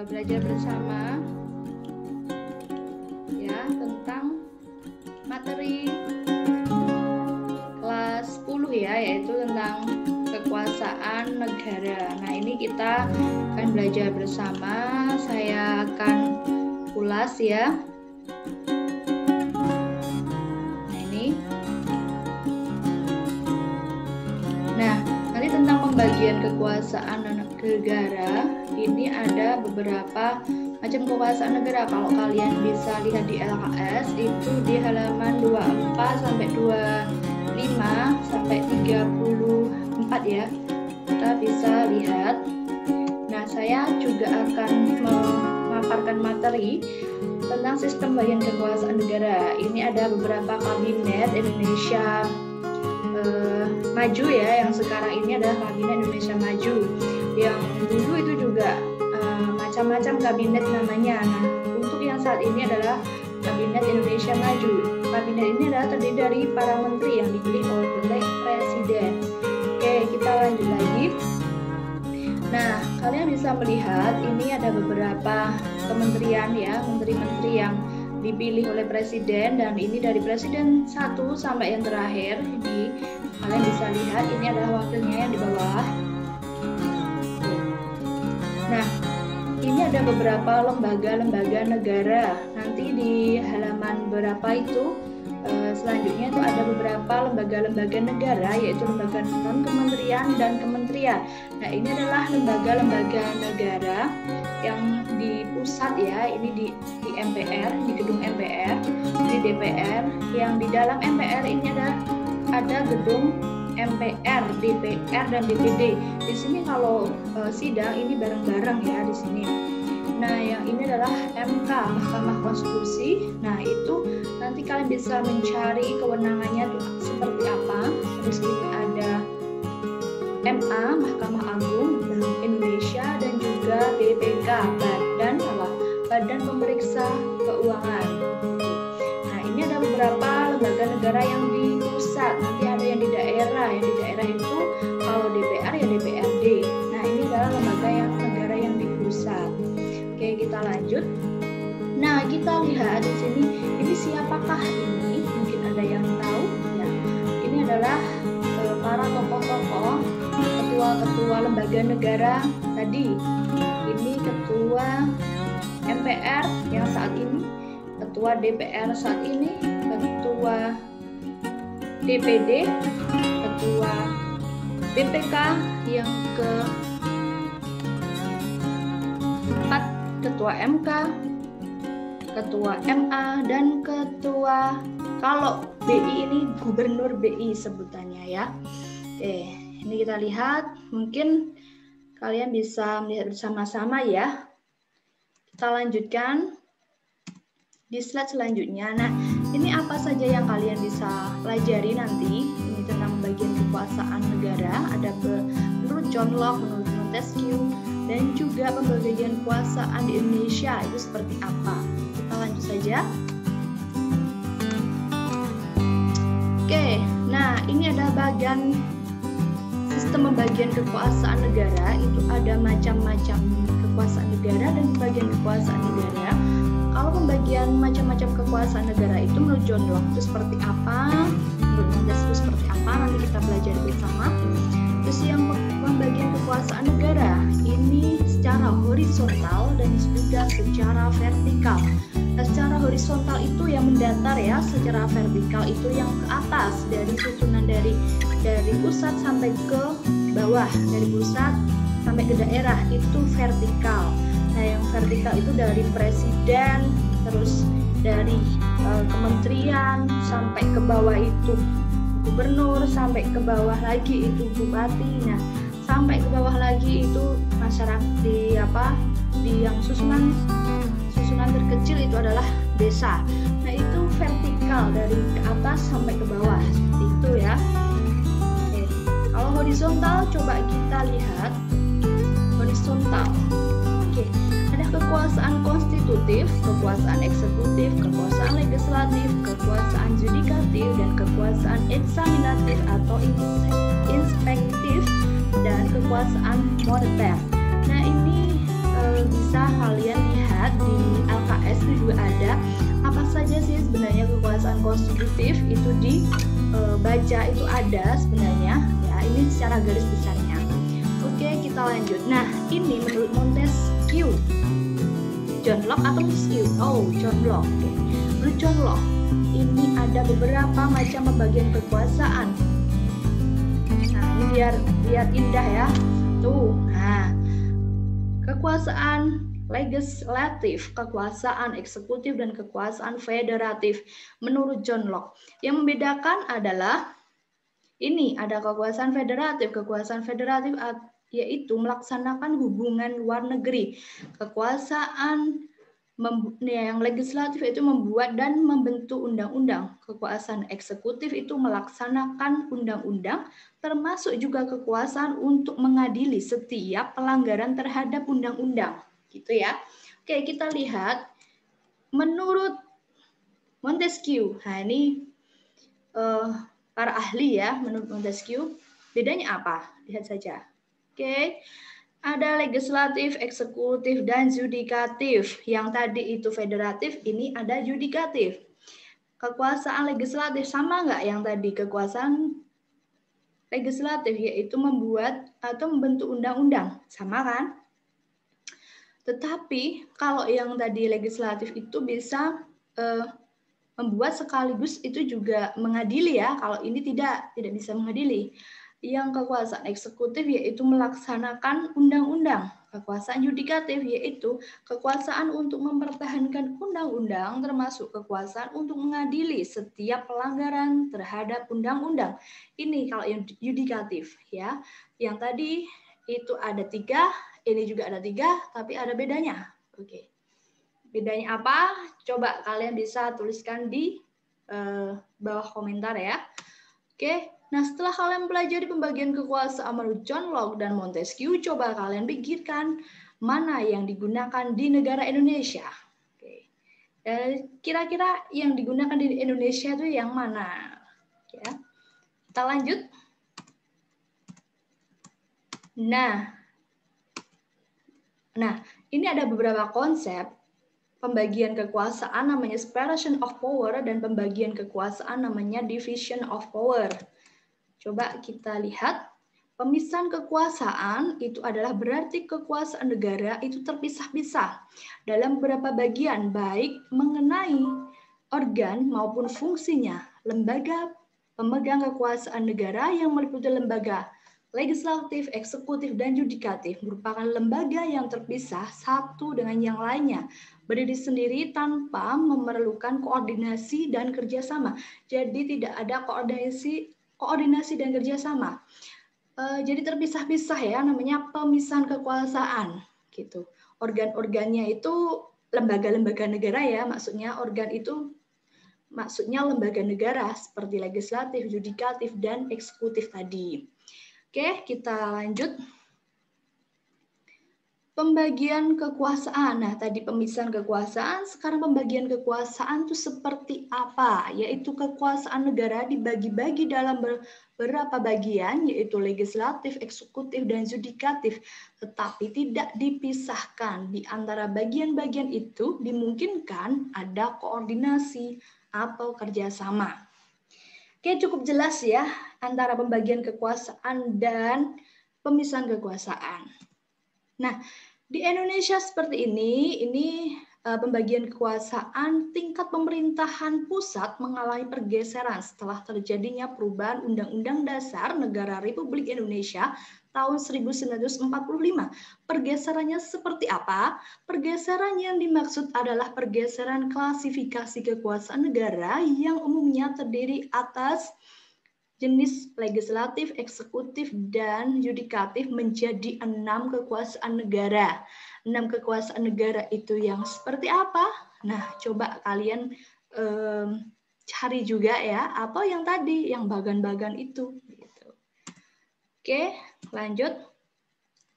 belajar bersama ya tentang materi kelas 10 ya, yaitu tentang kekuasaan negara. Nah, ini kita akan belajar bersama. Saya akan ulas ya. Nah, ini. Nah, nanti tentang pembagian kekuasaan negara. Ini ada beberapa macam kekuasaan negara. Kalau kalian bisa lihat di LKS itu di halaman 24 sampai 25 sampai 34 ya. Kita bisa lihat. Nah, saya juga akan memaparkan materi tentang sistem bagian kekuasaan negara. Ini ada beberapa kabinet Indonesia Maju ya, yang sekarang ini adalah Kabinet Indonesia Maju. Yang dulu itu juga macam-macam kabinet namanya. Nah, untuk yang saat ini adalah Kabinet Indonesia Maju. Kabinet ini adalah terdiri dari para menteri yang dipilih oleh Presiden. Oke, kita lanjut lagi. Nah, kalian bisa melihat ini ada beberapa kementerian ya, menteri-menteri yang dipilih oleh Presiden, dan ini dari Presiden 1 sampai yang terakhir. Jadi kalian bisa lihat ini adalah wakilnya yang di bawah. Nah, ini ada beberapa lembaga-lembaga negara. Nanti di halaman berapa itu selanjutnya itu ada beberapa lembaga-lembaga negara, yaitu lembaga non kementerian dan kementerian. Nah, ini adalah lembaga-lembaga negara yang di pusat ya, ini di MPR, di gedung MPR, di DPR. Yang di dalam MPR ini ada gedung MPR, DPR dan DPD. Di sini kalau sidang ini bareng-bareng ya di sini. Nah, yang ini adalah MK, Mahkamah Konstitusi. Nah, itu nanti kalian bisa mencari kewenangannya seperti apa. Terus ini ada MA, Mahkamah Agung Bank Indonesia, dan juga BPK, Badan Pemeriksa Keuangan. Nah, ini ada beberapa lembaga negara yang di pusat, nanti ada yang di daerah. Yang di daerah itu kalau DPR ya DPRD. Nah, ini adalah lembaga negara yang di pusat. Oke, kita lanjut. Nah, kita lihat di sini, ini siapakah ini? Mungkin ada yang tahu ya. Ini adalah para tokoh-tokoh, ketua-ketua lembaga negara tadi. Ini ketua MPR yang saat ini, ketua DPR saat ini, ketua DPD, ketua BPK yang ke-4, ketua MK, ketua MA, dan ketua, kalau BI ini gubernur BI sebutannya ya. Oke, ini kita lihat, mungkin kalian bisa melihat bersama-sama ya. Kita lanjutkan di slide selanjutnya. Nah, ini apa saja yang kalian bisa pelajari nanti. Ini tentang bagian kekuasaan negara. Ada menurut John Locke, menurut Montesquieu, dan juga pembagian kekuasaan di Indonesia itu seperti apa. Kita lanjut saja. Oke, nah ini ada bagian sistem pembagian kekuasaan negara. Itu ada macam-macam kekuasaan negara dan pembagian kekuasaan negara. Kalau pembagian macam-macam kekuasaan negara itu menurut John Locke itu seperti apa, menurut Montesquieu seperti apa, nanti kita belajar bersama. Terus yang pembagian kekuasaan negara ini secara horizontal dan juga secara vertikal. Nah, secara horizontal itu yang mendatar ya, secara vertikal itu yang ke atas, dari susunan dari pusat sampai ke bawah, dari pusat sampai ke daerah itu vertikal. Nah, yang vertikal itu dari presiden, terus dari kementerian sampai ke bawah itu gubernur, sampai ke bawah lagi itu bupati. Nah, sampai ke bawah lagi itu masyarakat di yang susunan terkecil itu adalah desa. Nah, itu vertikal dari ke atas sampai ke bawah seperti itu ya. Oke. Kalau horizontal coba kita lihat horizontal. Oke, ada kekuasaan konstitutif, kekuasaan eksekutif, kekuasaan legislatif, kekuasaan yudikatif, dan kekuasaan eksaminatif atau inspektif, dan kekuasaan moneter. Nah, ini bisa kalian lihat di LKS itu juga ada apa saja sih sebenarnya kekuasaan konstitutif itu dibaca itu ada sebenarnya ya, ini secara garis besarnya. Oke, kita lanjut. Nah, ini menurut Montesquieu, John Locke atau Montesquieu? Oh, John Locke. Oke. Menurut John Locke, ini ada beberapa macam pembagian kekuasaan. Nah, ini biar indah ya. Tuh. Nah, kekuasaan legislatif, kekuasaan eksekutif, dan kekuasaan federatif menurut John Locke. Yang membedakan adalah ini ada kekuasaan federatif. Kekuasaan federatif yaitu melaksanakan hubungan luar negeri. Kekuasaan yang legislatif itu membuat dan membentuk undang-undang. Kekuasaan eksekutif itu melaksanakan undang-undang, termasuk juga kekuasaan untuk mengadili setiap pelanggaran terhadap undang-undang. Gitu ya. Oke, kita lihat menurut Montesquieu. Nah, ini para ahli ya, menurut Montesquieu, bedanya apa? Lihat saja. Oke. Ada legislatif, eksekutif, dan yudikatif. Yang tadi itu federatif, ini ada yudikatif. Kekuasaan legislatif sama nggak yang tadi? Kekuasaan legislatif yaitu membuat atau membentuk undang-undang. Sama kan? Tetapi kalau yang tadi legislatif itu bisa membuat sekaligus itu juga mengadili ya. Kalau ini tidak bisa mengadili. Yang kekuasaan eksekutif yaitu melaksanakan undang-undang. Kekuasaan yudikatif yaitu kekuasaan untuk mempertahankan undang-undang, termasuk kekuasaan untuk mengadili setiap pelanggaran terhadap undang-undang. Ini kalau yang yudikatif ya. Yang tadi itu ada 3, ini juga ada 3, tapi ada bedanya. Oke. Bedanya apa? Coba kalian bisa tuliskan di bawah komentar ya. Oke. Nah, setelah kalian pelajari pembagian kekuasaan menurut John Locke dan Montesquieu, coba kalian pikirkan mana yang digunakan di negara Indonesia. Oke. Kira-kira yang digunakan di Indonesia itu yang mana? Ya. Kita lanjut. Nah, ini ada beberapa konsep pembagian kekuasaan namanya separation of power dan pembagian kekuasaan namanya division of power. Coba kita lihat, pemisahan kekuasaan itu adalah berarti kekuasaan negara itu terpisah-pisah dalam beberapa bagian, baik mengenai organ maupun fungsinya. Lembaga pemegang kekuasaan negara yang meliputi lembaga legislatif, eksekutif, dan yudikatif merupakan lembaga yang terpisah satu dengan yang lainnya, berdiri sendiri tanpa memerlukan koordinasi dan kerjasama. Jadi tidak ada koordinasi dan kerjasama. Jadi terpisah-pisah ya, namanya pemisahan kekuasaan gitu. Organ-organnya itu lembaga-lembaga negara ya, maksudnya organ itu maksudnya lembaga negara seperti legislatif, yudikatif, dan eksekutif tadi. Oke, kita lanjut. Pembagian kekuasaan. Nah, tadi pemisahan kekuasaan, sekarang pembagian kekuasaan itu seperti apa? Yaitu kekuasaan negara dibagi-bagi dalam beberapa bagian, yaitu legislatif, eksekutif, dan yudikatif. Tetapi tidak dipisahkan. Di antara bagian-bagian itu dimungkinkan ada koordinasi atau kerjasama. Oke, cukup jelas ya antara pembagian kekuasaan dan pemisahan kekuasaan. Nah, di Indonesia seperti ini pembagian kekuasaan tingkat pemerintahan pusat mengalami pergeseran setelah terjadinya perubahan Undang-Undang Dasar Negara Republik Indonesia tahun 1945. Pergeserannya seperti apa? Pergeseran yang dimaksud adalah pergeseran klasifikasi kekuasaan negara yang umumnya terdiri atas jenis legislatif, eksekutif, dan yudikatif menjadi 6 kekuasaan negara. 6 kekuasaan negara itu yang seperti apa? Nah, coba kalian cari juga ya, atau yang tadi, yang bagan-bagan itu. Gitu. Oke, lanjut.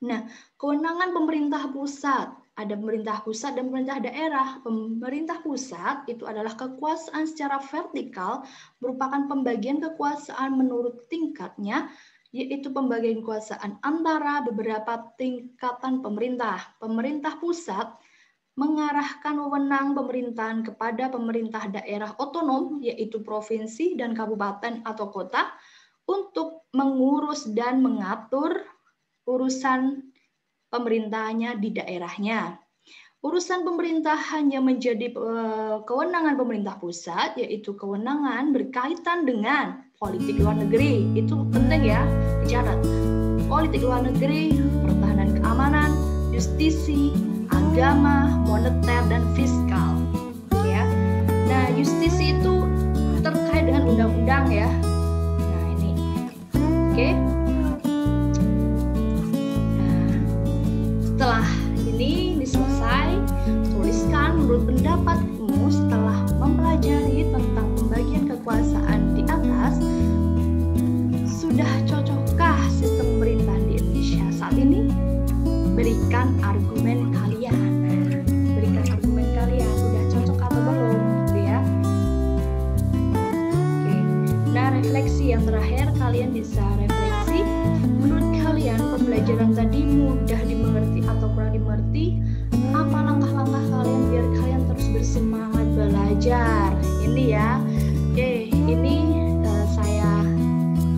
Nah, kewenangan pemerintah pusat. Ada pemerintah pusat dan pemerintah daerah. Pemerintah pusat itu adalah kekuasaan secara vertikal, merupakan pembagian kekuasaan menurut tingkatnya yaitu pembagian kekuasaan antara beberapa tingkatan pemerintah. Pemerintah pusat mengarahkan wewenang pemerintahan kepada pemerintah daerah otonom, yaitu provinsi dan kabupaten atau kota, untuk mengurus dan mengatur urusan pemerintahannya di daerahnya. Urusan pemerintah hanya menjadi kewenangan pemerintah pusat, yaitu kewenangan berkaitan dengan politik luar negeri. Itu penting ya, dicatat. Politik luar negeri, pertahanan keamanan, justisi, agama, moneter, dan fiskal. Ya. Nah, justisi itu terkait dengan undang-undang ya. Nah, ini. Oke. Nah, setelah ini selesai, tuliskan menurut pendapatmu setelah mempelajari tentang pembagian kekuasaan di atas, sudah cocokkah sistem pemerintahan di Indonesia saat ini? Berikan argumen kalian. Berikan argumen kalian, sudah cocok atau belum, gitu ya. Oke. Nah, refleksi yang terakhir, kalian bisa refleksi. Menurut kalian pembelajaran tadi mudah dimengerti atau kurang dimengerti? Apa langkah-langkah kalian biar kalian terus bersemangat belajar? Ini ya. Oke, ini saya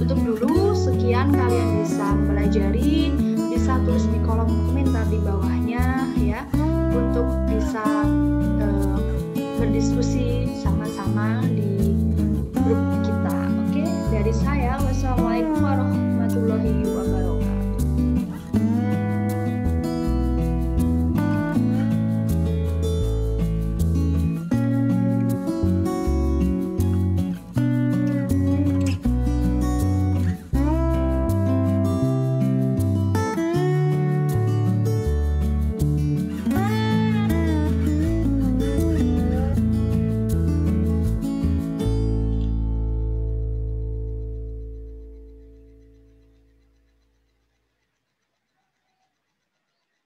tutup dulu. Sekian, kalian bisa mempelajari, bisa tulis di kolom komentar di bawahnya ya, untuk bisa berdiskusi sama-sama di grup kita. Oke, dari saya, wassalamualaikum.